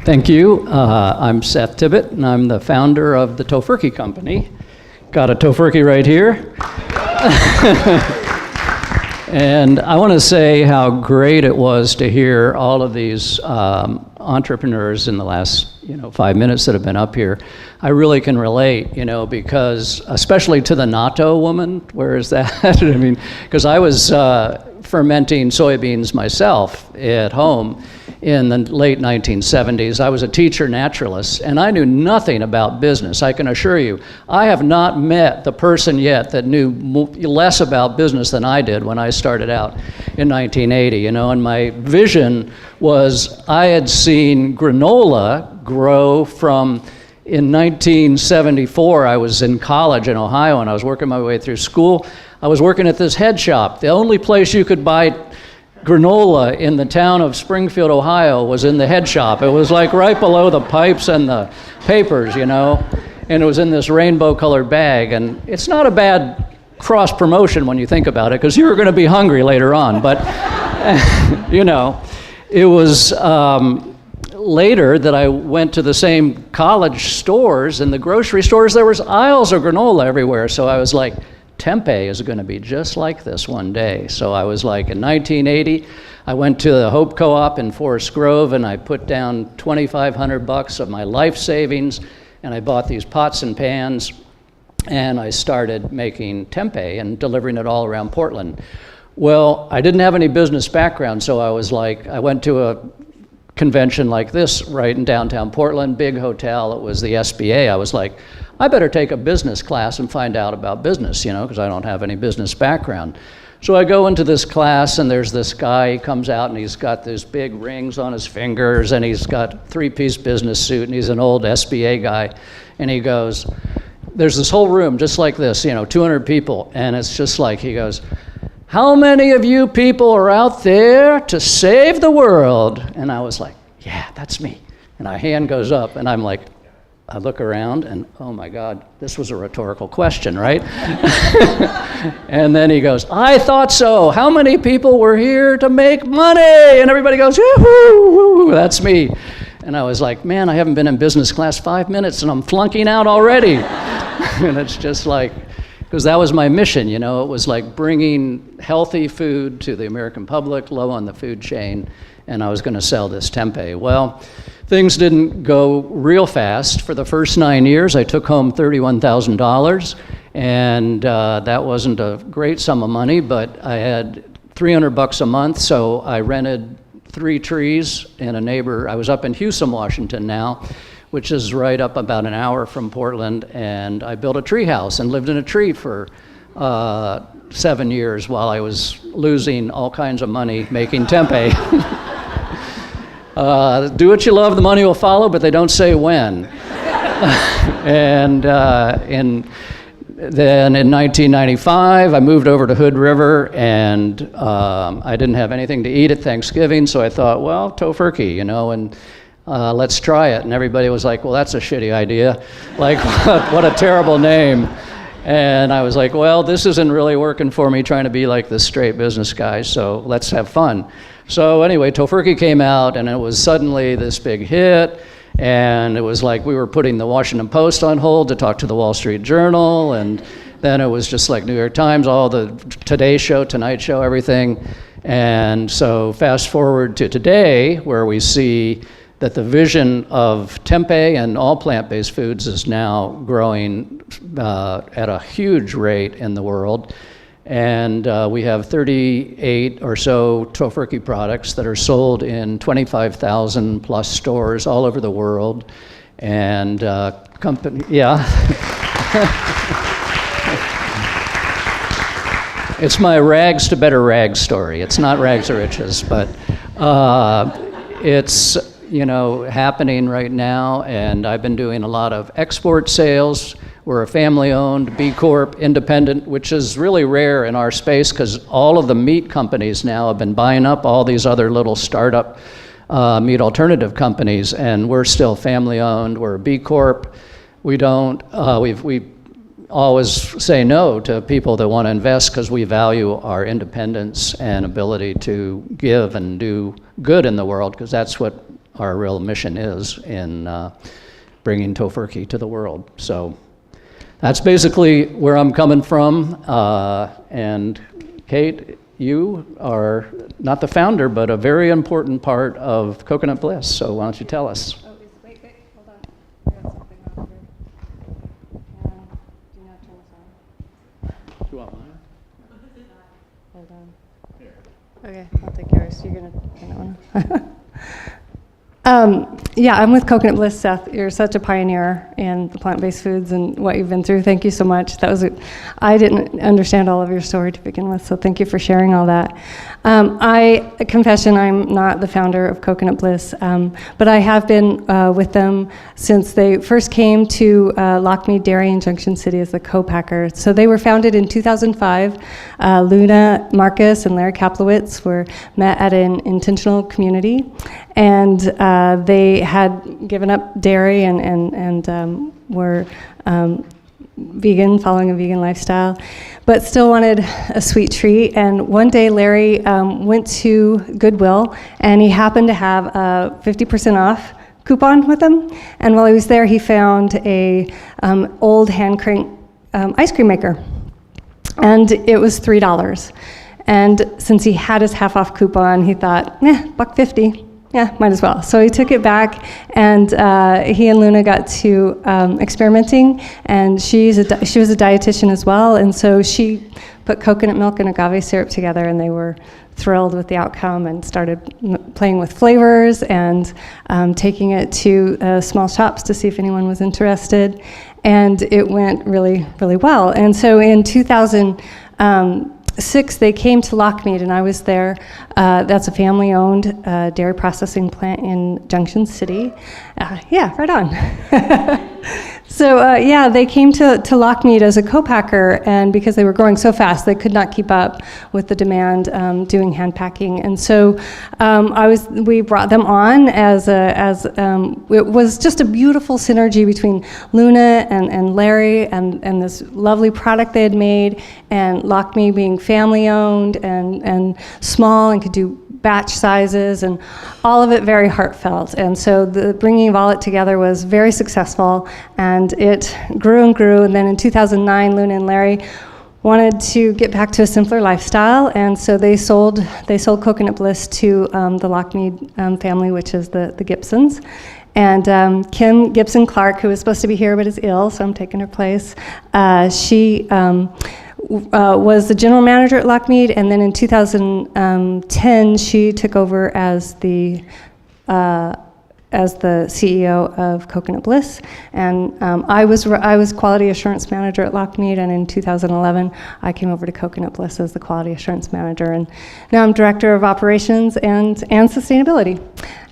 Thank you. I'm Seth Tibott, and I'm the founder of the Tofurky company. Got a Tofurky right here. And I want to say how great it was to hear all of these entrepreneurs in the last 5 minutes that have been up here. I really can relate, because especially to the natto woman. Where is that? I mean, because I was fermenting soybeans myself at home in the late 1970s. I was a teacher naturalist, and I knew nothing about business. I can assure you, I have not met the person yet that knew less about business than I did when I started out in 1980. And my vision was I had seen granola grow from, in 1974, I was in college in Ohio, and I was working my way through school. I was working at this head shop. The only place you could buy granola in the town of Springfield, Ohio was in the head shop. It was like right below the pipes and the papers, and it was in this rainbow colored bag. And it's not a bad cross promotion when you think about it, because you were going to be hungry later on. But, it was later that I went to the same college stores, and the grocery stores, there was aisles of granola everywhere. So I was like, tempeh is going to be just like this one day. So I was like, in 1980, I went to the Hope Co-op in Forest Grove, and I put down $2,500 of my life savings, and I bought these pots and pans, and I started making tempeh and delivering it all around Portland. Well, I didn't have any business background, so I went to a convention like this right in downtown Portland, big hotel. It was the SBA. I was like, I better take a business class and find out about business, because I don't have any business background. So I go into this class, and there's this guy. He comes out, and he's got these big rings on his fingers, and he's got three-piece business suit, and he's an old SBA guy. And he goes, there's this whole room just like this, 200 people, and it's just like, he goes, how many of you people are out there to save the world? And I was like, yeah, that's me. And my hand goes up, and I'm like, I look around, and oh my God, this was a rhetorical question, right? And then he goes, I thought so. How many people were here to make money? And everybody goes, woo-hoo, that's me. And I was like, man, I haven't been in business class 5 minutes, and I'm flunking out already. And it's just like, because that was my mission, it was like bringing healthy food to the American public, low on the food chain, and I was going to sell this tempeh. Well, things didn't go real fast. For the first 9 years, I took home $31,000, and that wasn't a great sum of money, but I had $300 a month, so I rented 3 trees and a neighbor. I was up in Houston, Washington now, which is right up about an hour from Portland, and I built a tree house and lived in a tree for 7 years while I was losing all kinds of money making tempeh. Do what you love, the money will follow, but they don't say when. And then in 1995, I moved over to Hood River, and I didn't have anything to eat at Thanksgiving, so I thought, well, Tofurky, and let's try it. And everybody was like, well, that's a shitty idea. Like, what a terrible name. And I was like, well, this isn't really working for me, trying to be like this straight business guy, so let's have fun. So anyway, Tofurky came out, and it was suddenly this big hit, and it was like we were putting the Washington Post on hold to talk to the Wall Street Journal, and then it was just like New York Times, all the Today Show, Tonight Show, everything. And so fast forward to today, where we see that the vision of tempeh and all plant-based foods is now growing at a huge rate in the world. And we have 38 or so Tofurky products that are sold in 25,000 plus stores all over the world. And it's my rags to better rags story. It's not rags to riches, but it's happening right now, and I've been doing a lot of export sales. We're a family-owned, B Corp, independent, which is really rare in our space because all of the meat companies now have been buying up all these other little startup meat alternative companies, and we're still family-owned. We're a B Corp. We don't, we always say no to people that want to invest because we value our independence and ability to give and do good in the world, because that's what our real mission is in bringing Tofurky to the world. So that's basically where I'm coming from. And Kate, you are not the founder, but a very important part of Coconut Bliss. So why don't you tell us? Oh, wait, hold on. I got something on here. Do not turn this on. Do you want mine? Hold on. Here. Okay, I'll take yours. You're gonna turn that one. Yeah, I'm with Coconut Bliss, Seth. You're such a pioneer in the plant-based foods and what you've been through. Thank you so much. I didn't understand all of your story to begin with, so thank you for sharing all that. Confession, I'm not the founder of Coconut Bliss, but I have been with them since they first came to Lockmead Dairy in Junction City as the co-packer. So they were founded in 2005. Luna Marcus and Larry Kaplowitz were met at an intentional community, and they had given up dairy and were vegan, following a vegan lifestyle, but still wanted a sweet treat. And one day Larry went to Goodwill, and he happened to have a 50% off coupon with him. And while he was there, he found a old hand crank ice cream maker, and it was $3. And since he had his half off coupon, he thought, $1.50. Yeah, might as well. So he took it back, and he and Luna got to experimenting, and she was a dietitian as well, and so she put coconut milk and agave syrup together, and they were thrilled with the outcome and started playing with flavors and taking it to small shops to see if anyone was interested, and it went really, really well. And so in 2006, they came to Lockmead, and I was there. That's a family-owned dairy processing plant in Junction City. Yeah, right on. So they came to Lockmead as a co-packer, and because they were growing so fast, they could not keep up with the demand doing hand packing. And so we brought them on as it was just a beautiful synergy between Luna and Larry and this lovely product they had made, and Lockmead being family-owned and small and could do batch sizes, and all of it very heartfelt. And so the bringing of all it together was very successful, and it grew and grew. And then in 2009, Luna and Larry wanted to get back to a simpler lifestyle, and so they sold Coconut Bliss to the Lockmead family, which is the Gibsons. And Kim Gibson Clark, who was supposed to be here but is ill, so I'm taking her place, she was the general manager at Lockmead, and then in 2010 she took over as the CEO of Coconut Bliss, and I was quality assurance manager at Lockmead, and in 2011 I came over to Coconut Bliss as the quality assurance manager, and now I'm director of operations and sustainability.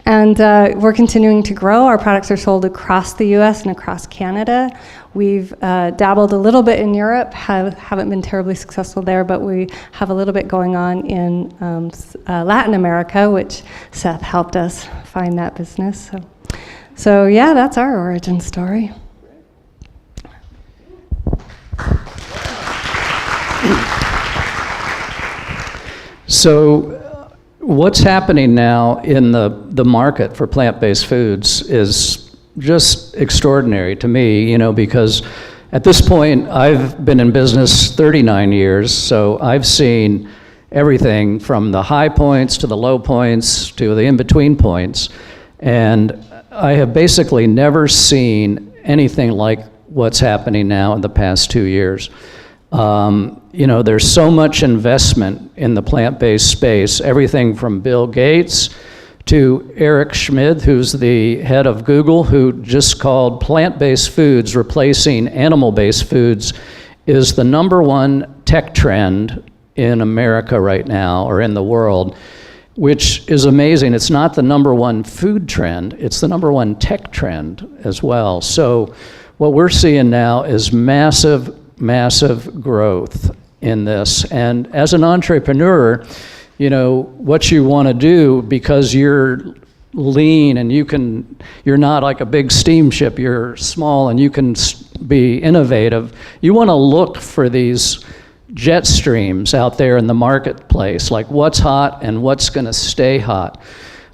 And we're continuing to grow. Our products are sold across the US and across Canada. We've dabbled a little bit in Europe, haven't been terribly successful there, but we have a little bit going on in Latin America, which Seth helped us find that business. So yeah, that's our origin story. So what's happening now in the market for plant-based foods is just extraordinary to me, because at this point I've been in business 39 years, so I've seen everything from the high points to the low points to the in-between points, and I have basically never seen anything like what's happening now in the past 2 years. There's so much investment in the plant-based space, everything from Bill Gates to Eric Schmidt, who's the head of Google, who just called plant-based foods replacing animal-based foods is the #1 tech trend in America right now, or in the world, which is amazing. It's not the #1 food trend, it's the #1 tech trend as well. So what we're seeing now is massive growth in this. And as an entrepreneur, what you want to do, because you're lean and you're not like a big steamship, you're small and you can be innovative, you want to look for these jet streams out there in the marketplace, like what's hot and what's going to stay hot.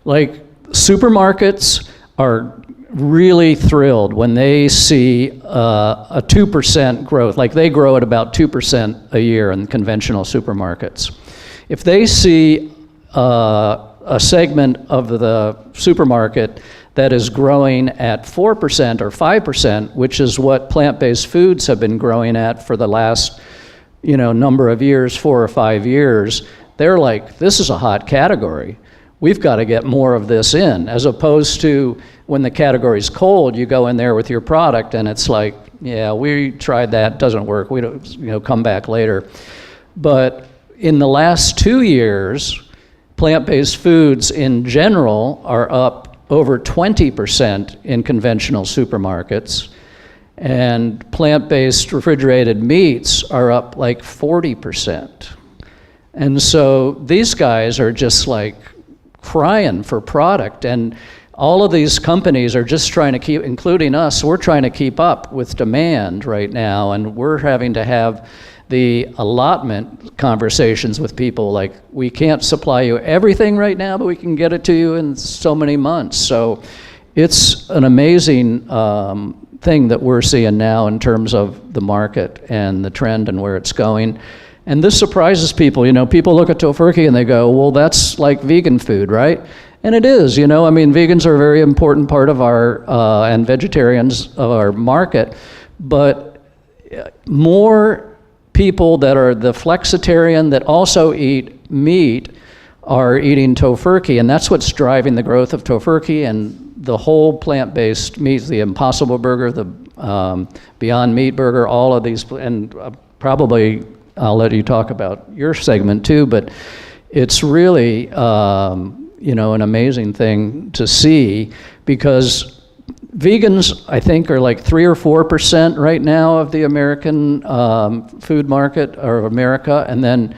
Like supermarkets are really thrilled when they see a 2% growth, like they grow at about 2% a year in conventional supermarkets. If they see a segment of the supermarket that is growing at 4% or 5%, which is what plant-based foods have been growing at for the last, number of years, 4 or 5 years, they're like, this is a hot category. We've got to get more of this in, as opposed to when the category's cold, you go in there with your product and it's like, yeah, we tried that, doesn't work, we don't, come back later. But in the last 2 years, plant-based foods in general are up over 20% in conventional supermarkets, and plant-based refrigerated meats are up like 40%. And so these guys are just like crying for product, and all of these companies are just trying to keep, including us, we're trying to keep up with demand right now, and we're having to have the allotment conversations with people like, we can't supply you everything right now, but we can get it to you in so many months. So it's an amazing thing that we're seeing now in terms of the market and the trend and where it's going. And this surprises people. People look at Tofurky and they go, well, that's like vegan food, right? And it is, vegans are a very important part of our, and vegetarians of our market, but more people that are the flexitarian that also eat meat are eating Tofurky, and that's what's driving the growth of Tofurky and the whole plant-based meats, the Impossible Burger, the Beyond Meat Burger, all of these, and probably I'll let you talk about your segment too, but it's really, an amazing thing to see, because vegans, I think, are like 3 or 4% right now of the American food market, or America, and then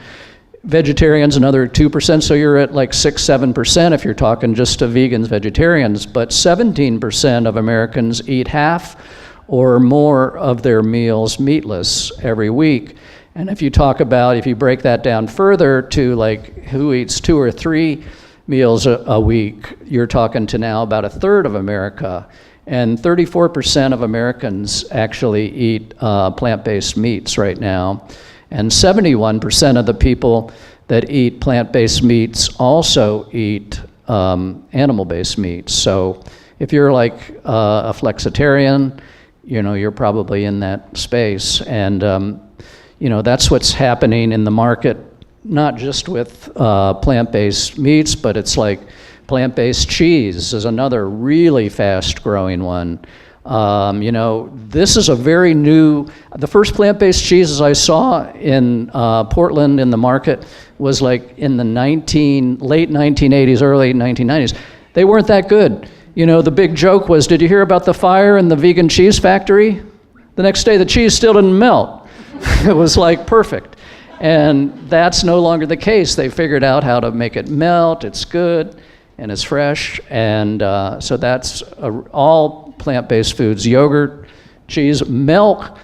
vegetarians another 2%, so you're at like 6-7% if you're talking just to vegans, vegetarians, but 17% of Americans eat half or more of their meals meatless every week. And if you break that down further to like who eats 2 or 3 meals a week, you're talking to now about a third of America. And 34% of Americans actually eat plant-based meats right now. And 71% of the people that eat plant-based meats also eat animal-based meats. So if you're like a flexitarian, you're probably in that space. And that's what's happening in the market, not just with plant-based meats, but it's like plant-based cheese is another really fast-growing one. This is a very new, the first plant-based cheeses I saw in Portland in the market was like in the late 1980s, early 1990s. They weren't that good. The big joke was, did you hear about the fire in the vegan cheese factory? The next day the cheese still didn't melt. It was like perfect. And that's no longer the case. They figured out how to make it melt, it's good, and it's fresh. And so that's all plant-based foods: yogurt, cheese, milk.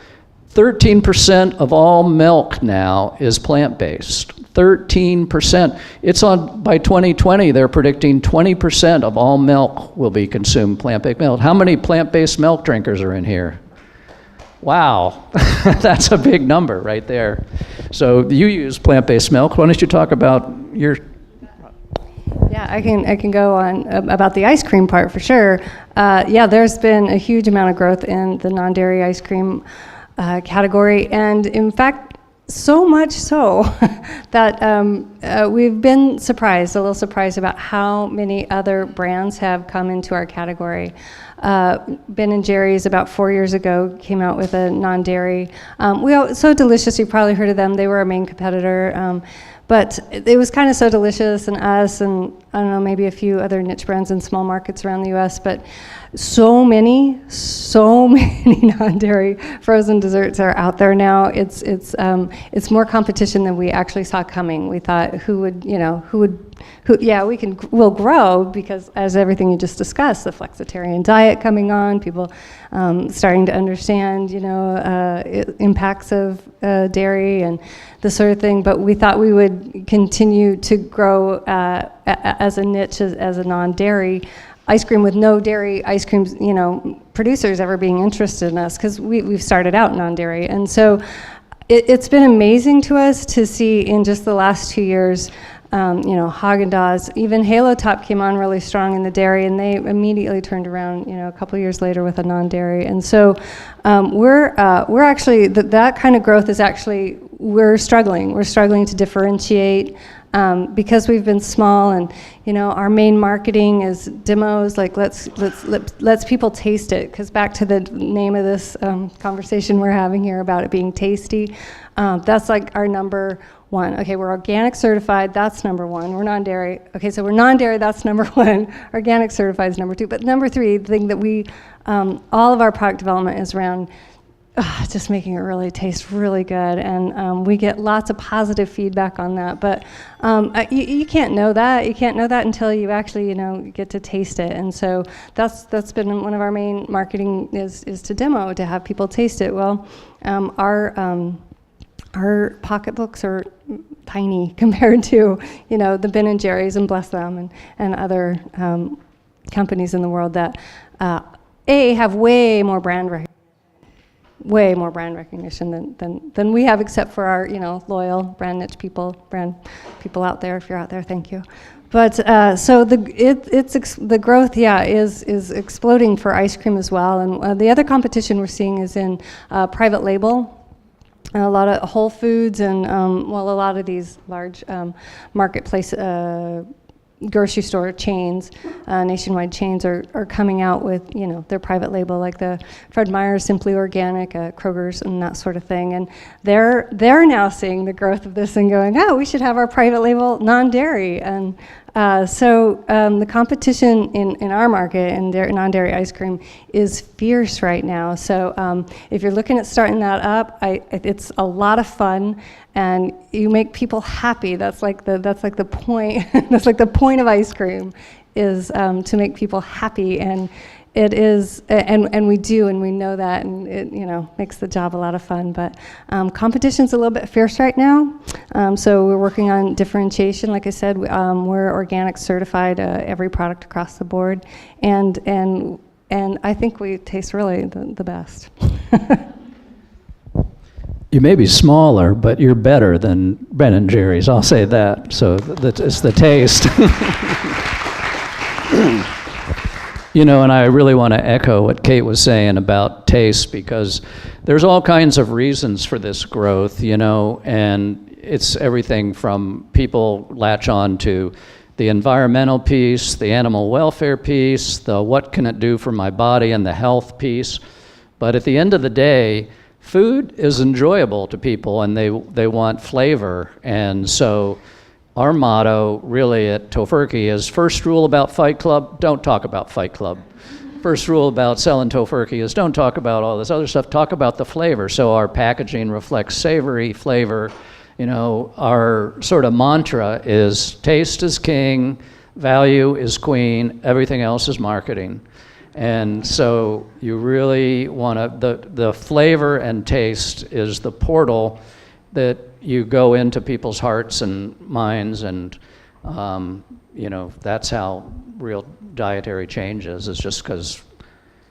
13% of all milk now is plant-based. 13%. It's on, by 2020, they're predicting 20% of all milk will be consumed plant-based milk. How many plant-based milk drinkers are in here? Wow, that's a big number right there. So you use plant-based milk. Why don't you talk about your... Yeah, I can go on about the ice cream part for sure. There's been a huge amount of growth in the non-dairy ice cream category, and in fact, so much so that we've been a little surprised about how many other brands have come into our category. Ben & Jerry's about 4 years ago came out with a non-dairy. So Delicious, you've probably heard of them. They were our main competitor. But it was kind of So Delicious and us and, I don't know, maybe a few other niche brands in small markets around the U.S., but so many non-dairy frozen desserts are out there now. It's more competition than we actually saw coming. We thought we'll grow because, as everything you just discussed, the flexitarian diet coming on, people starting to understand, impacts of dairy and this sort of thing. But we thought we would would continue to grow as a niche, as a non-dairy ice cream, with no dairy ice creams, producers ever being interested in us, because we've started out non-dairy. And so it's been amazing to us to see in just the last 2 years, Haagen-Dazs, even Halo Top came on really strong in the dairy, and they immediately turned around, a couple years later with a non-dairy. And so we're actually, that kind of growth is actually, we're struggling to differentiate. Because we've been small, and our main marketing is demos, like let's people taste it. Because back to the name of this conversation we're having here about it being tasty, that's like our number one. Okay, we're organic certified, that's number one. We're non-dairy. Okay, so we're non-dairy, that's number one. Organic certified is number two. But number three, the thing that we, all of our product development is around just making it really taste really good, and we get lots of positive feedback on that. But you can't know that. You can't know that until you actually, get to taste it. And so that's been one of our main marketing is to demo, to have people taste it. Well, our pocketbooks are tiny compared to the Ben and Jerry's, and bless them, and other companies in the world that have way more brand recognition than we have, except for our loyal brand niche people out there. If you're out there, thank you. But so the growth is exploding for ice cream as well. And the other competition we're seeing is in private label. A lot of Whole Foods and a lot of these large marketplace grocery store chains, nationwide chains, are coming out with their private label, like the Fred Meyer's Simply Organic, Kroger's, and that sort of thing. And they're now seeing the growth of this and going, we should have our private label non-dairy. And so the competition in our market in non-dairy ice cream is fierce right now. So if you're looking at starting that up, it's a lot of fun, and you make people happy. That's like the point. That's like the point of ice cream, is to make people happy. And it is, and we do, and we know that, and it makes the job a lot of fun. But competition's a little bit fierce right now, so we're working on differentiation. Like I said, we're organic certified, every product across the board, and I think we taste really the best. You may be smaller, but you're better than Ben and Jerry's. I'll say that. So it's the taste. And I really want to echo what Kate was saying about taste, because there's all kinds of reasons for this growth, and it's everything from people latch on to the environmental piece, the animal welfare piece, the what can it do for my body, and the health piece. But at the end of the day, food is enjoyable to people, and they want flavor. And so our motto really at Tofurky is, first rule about Fight Club, don't talk about Fight Club. First rule about selling Tofurky is don't talk about all this other stuff, talk about the flavor. So our packaging reflects savory flavor. Our sort of mantra is taste is king, value is queen, everything else is marketing. And so you really want to, the flavor and taste is the portal that you go into people's hearts and minds, and that's how real dietary change is just because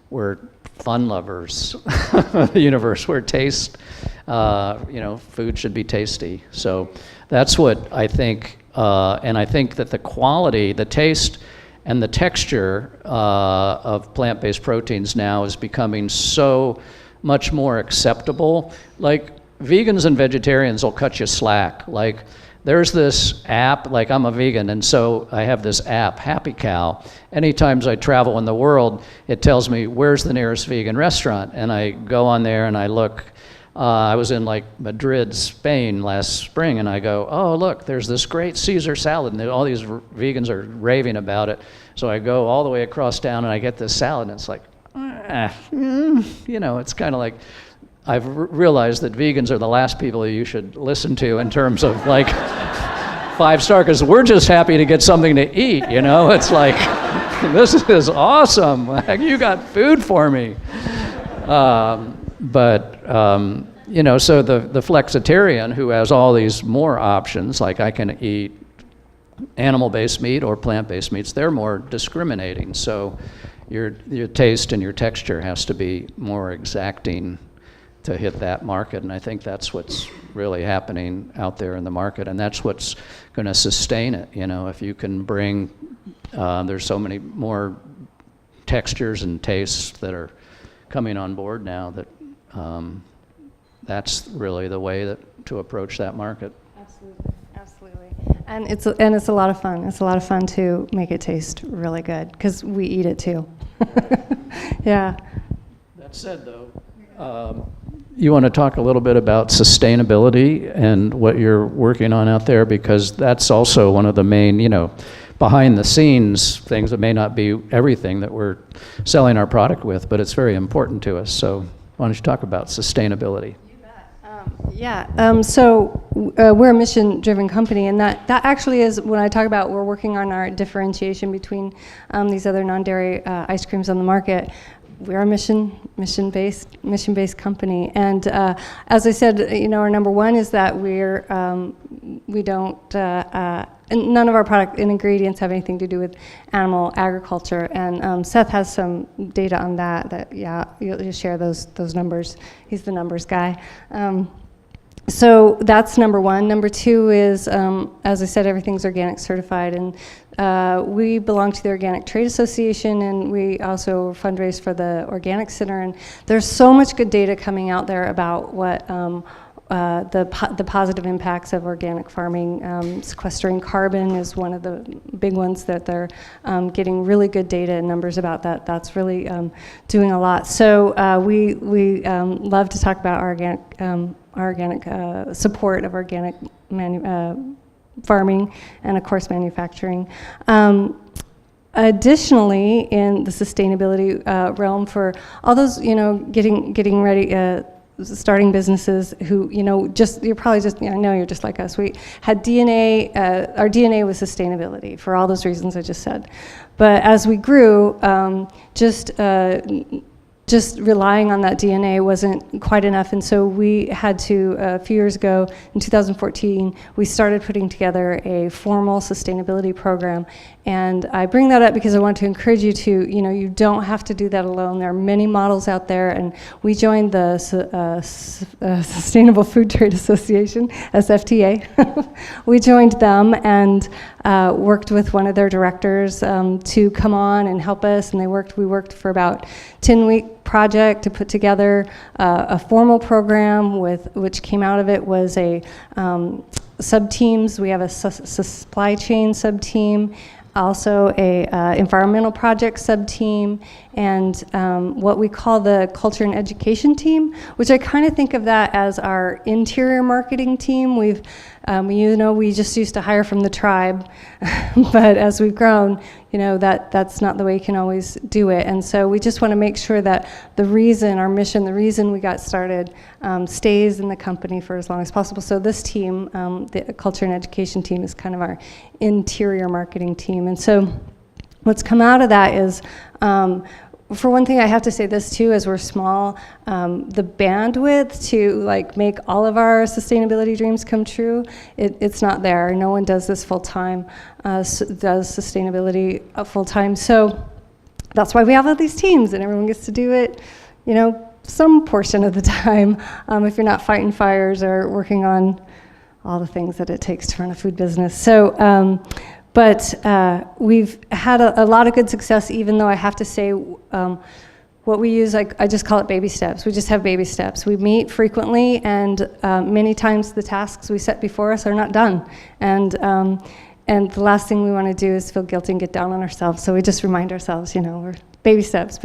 we're fun lovers of the universe, where taste, food should be tasty. So that's what I think, and I think that the quality, the taste, and the texture of plant-based proteins now is becoming so much more acceptable. Like, vegans and vegetarians will cut you slack. Like, there's this app, like I'm a vegan, and so I have this app, Happy Cow. Anytime I travel in the world, it tells me where's the nearest vegan restaurant, and I go on there and I look. I was in like Madrid, Spain last spring, and I go, oh look, there's this great Caesar salad, and all these vegans are raving about it. So I go all the way across town and I get this salad, and it's like, it's kind of like, I've realized that vegans are the last people you should listen to in terms of like 5-star, because we're just happy to get something to eat, It's like, this is awesome. You got food for me. But So the flexitarian who has all these more options, like I can eat animal-based meat or plant-based meats, they're more discriminating. So your taste and your texture has to be more exacting to hit that market, and I think that's what's really happening out there in the market, and that's what's going to sustain it. If you can bring, there's so many more textures and tastes that are coming on board now that that's really the way to approach that market. Absolutely. And it's a lot of fun. It's a lot of fun to make it taste really good because we eat it too. Yeah. That said, though, you want to talk a little bit about sustainability and what you're working on out there, because that's also one of the main, behind the scenes things that may not be everything that we're selling our product with, but it's very important to us. So why don't you talk about sustainability? So we're a mission-driven company, and that actually is, when I talk about we're working on our differentiation between these other non-dairy ice creams on the market. We're a mission-based company, and as I said, our number one is that we don't. None of our product ingredients have anything to do with animal agriculture, and Seth has some data on that. You'll share those numbers. He's the numbers guy. So that's number one. Number two is, as I said, everything's organic certified, and we belong to the Organic Trade Association, and we also fundraise for the Organic Center. And there's so much good data coming out there about what the positive impacts of organic farming. Sequestering carbon is one of the big ones that they're getting really good data and numbers about that. That's really doing a lot. So we love to talk about our organic support of organic farming and, of course, manufacturing. Additionally, in the sustainability realm, for all those getting ready, starting businesses who you're probably just I know you're just like us. We had DNA. Our DNA was sustainability for all those reasons I just said. But as we grew, just relying on that DNA wasn't quite enough, and so we had to, a few years ago, in 2014, we started putting together a formal sustainability program. And I bring that up because I want to encourage you to, you don't have to do that alone. There are many models out there, and we joined the Sustainable Food Trade Association, SFTA. We joined them and worked with one of their directors to come on and help us, and we worked for about 10-week project to put together a formal program which came out of it was a sub-teams. We have a supply chain sub-team, also a environmental project sub-team, and what we call the culture and education team, which I kind of think of that as our interior marketing team. We've we just used to hire from the tribe, but as we've grown, that's not the way you can always do it. And so we just want to make sure that our mission, the reason we got started, stays in the company for as long as possible. So this team, the culture and education team, is kind of our interior marketing team. And so what's come out of that is, for one thing, I have to say this too, as we're small, the bandwidth to make all of our sustainability dreams come true, it's not there. No one does this full time, does sustainability full time. So that's why we have all these teams, and everyone gets to do it, some portion of the time, if you're not fighting fires or working on all the things that it takes to run a food business. So. But we've had a lot of good success, even though I have to say what we use, I just call it baby steps. We just have baby steps. We meet frequently, and many times the tasks we set before us are not done. And the last thing we want to do is feel guilty and get down on ourselves. So we just remind ourselves, we're baby steps,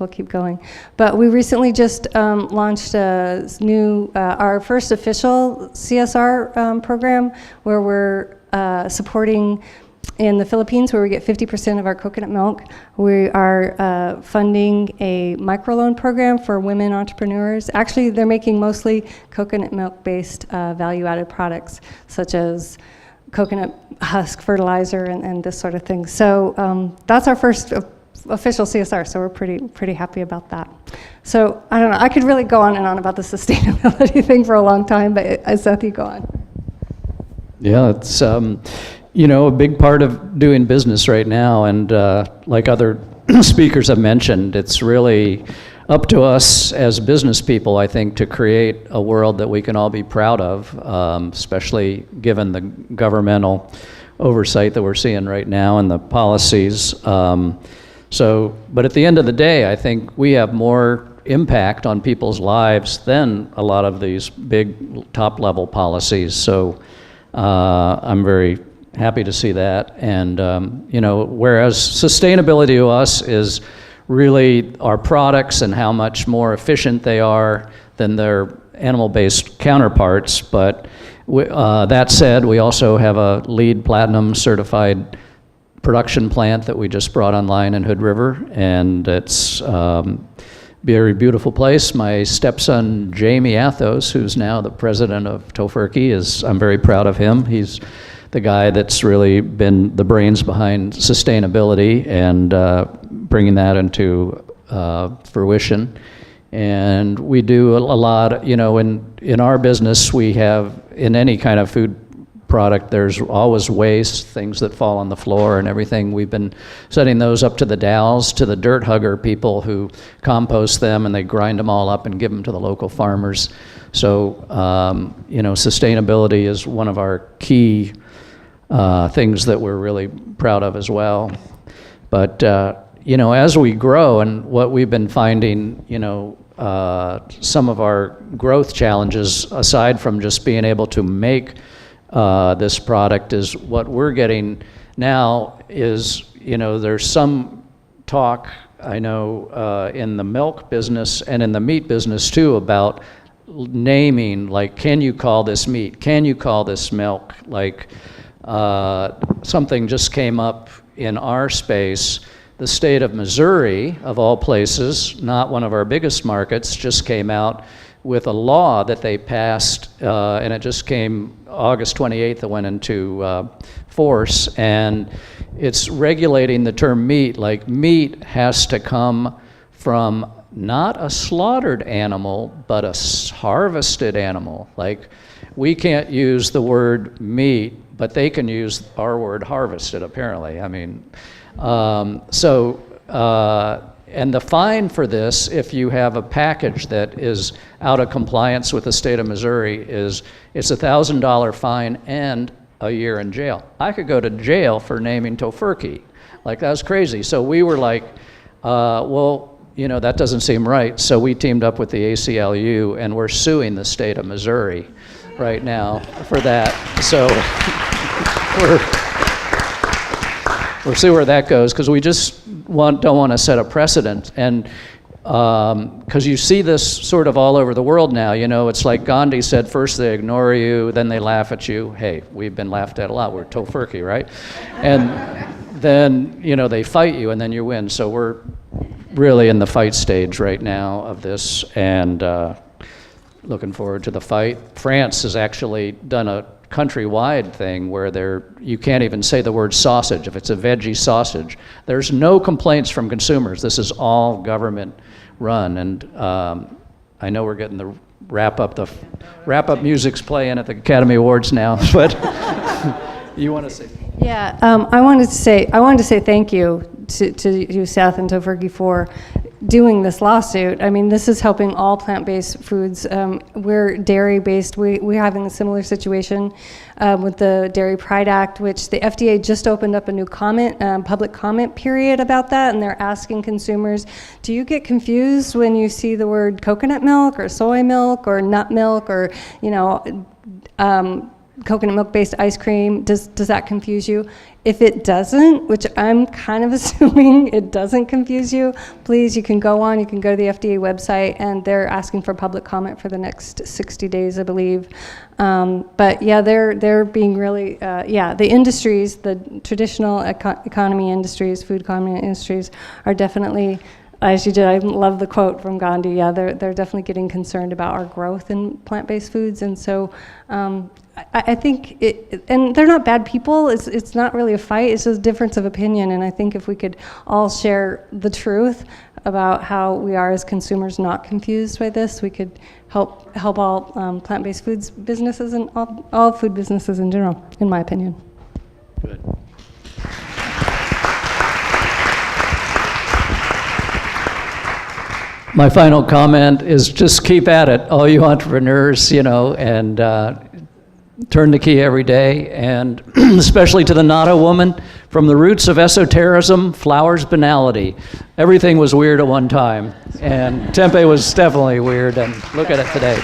we'll keep going. But we recently just launched a new, our first official CSR program, where we're supporting in the Philippines, where we get 50% of our coconut milk. We are funding a microloan program for women entrepreneurs. Actually, they're making mostly coconut milk-based value-added products, such as coconut husk fertilizer and this sort of thing. So that's our first official CSR, so we're pretty happy about that. So I don't know, I could really go on and on about the sustainability thing for a long time, but Seth, you go on. Yeah, it's a big part of doing business right now, and like other speakers have mentioned, it's really up to us as business people, I think, to create a world that we can all be proud of, especially given the governmental oversight that we're seeing right now and the policies. But at the end of the day, I think we have more impact on people's lives than a lot of these big top-level policies. So I'm very happy to see that. And, whereas sustainability to us is really our products and how much more efficient they are than their animal-based counterparts. But that said, we also have a LEED Platinum certified production plant that we just brought online in Hood River, and it's very beautiful place. My stepson, Jamie Athos, who's now the president of Tofurky, I'm very proud of him. He's the guy that's really been the brains behind sustainability and bringing that into fruition. And we do a lot, in our business, we have, in any kind of food product, there's always waste, things that fall on the floor and everything. We've been setting those up to the DAOs, to the dirt hugger people who compost them, and they grind them all up and give them to the local farmers. So, sustainability is one of our key things that we're really proud of as well. But, as we grow, and what we've been finding, some of our growth challenges, aside from just being able to make this product, is what we're getting now is, there's some talk, I know, in the milk business and in the meat business too, about naming, like, can you call this meat? Can you call this milk? Like, something just came up in our space. The state of Missouri, of all places, not one of our biggest markets, just came out with a law that they passed, and it just came August 28th, it went into force, and it's regulating the term meat. Like, meat has to come from not a slaughtered animal, but a harvested animal. Like, we can't use the word meat, but they can use our word harvested, apparently. I mean, and the fine for this, if you have a package that is out of compliance with the state of Missouri, it's $1,000 fine and a year in jail. I could go to jail for naming Tofurky. Like, that was crazy. So we were like, that doesn't seem right. So we teamed up with the ACLU, and we're suing the state of Missouri right now for that. So we'll see where that goes, because we just don't want to set a precedent. And because you see this sort of all over the world now, it's like Gandhi said, first they ignore you, then they laugh at you. Hey, we've been laughed at a lot. We're Tofurky, right? And then, they fight you, and then you win. So we're really in the fight stage right now of this, and looking forward to the fight. France has actually done a countrywide thing where you can't even say the word sausage if it's a veggie sausage. There's no complaints from consumers. This is all government run, and I know we're getting the wrap up music's playing at the Academy Awards now, but you want to say? Yeah, I wanted to say thank you to you, Seth, and Tofurky for doing this lawsuit. I mean, this is helping all plant-based foods. We're dairy-based. We're having a similar situation with the Dairy Pride Act, which the FDA just opened up a new public comment period about that, and they're asking consumers, do you get confused when you see the word coconut milk or soy milk or nut milk or, coconut milk-based ice cream? Does that confuse you? If it doesn't, which I'm kind of assuming it doesn't confuse you, please, you can go to the FDA website, and they're asking for public comment for the next 60 days, I believe. But yeah, they're being really, the industries, the traditional economy industries, food economy industries, are definitely as you did, I love the quote from Gandhi. Yeah, they're definitely getting concerned about our growth in plant-based foods, and so I think and they're not bad people. It's not really a fight. It's just a difference of opinion, and I think if we could all share the truth about how we are as consumers not confused by this, we could help all plant-based foods businesses and all food businesses in general, in my opinion. Good. My final comment is just keep at it, all you entrepreneurs, and turn the key every day, and especially to the Nada woman, from the roots of esotericism, flowers banality. Everything was weird at one time, and tempeh was definitely weird, and look at it today.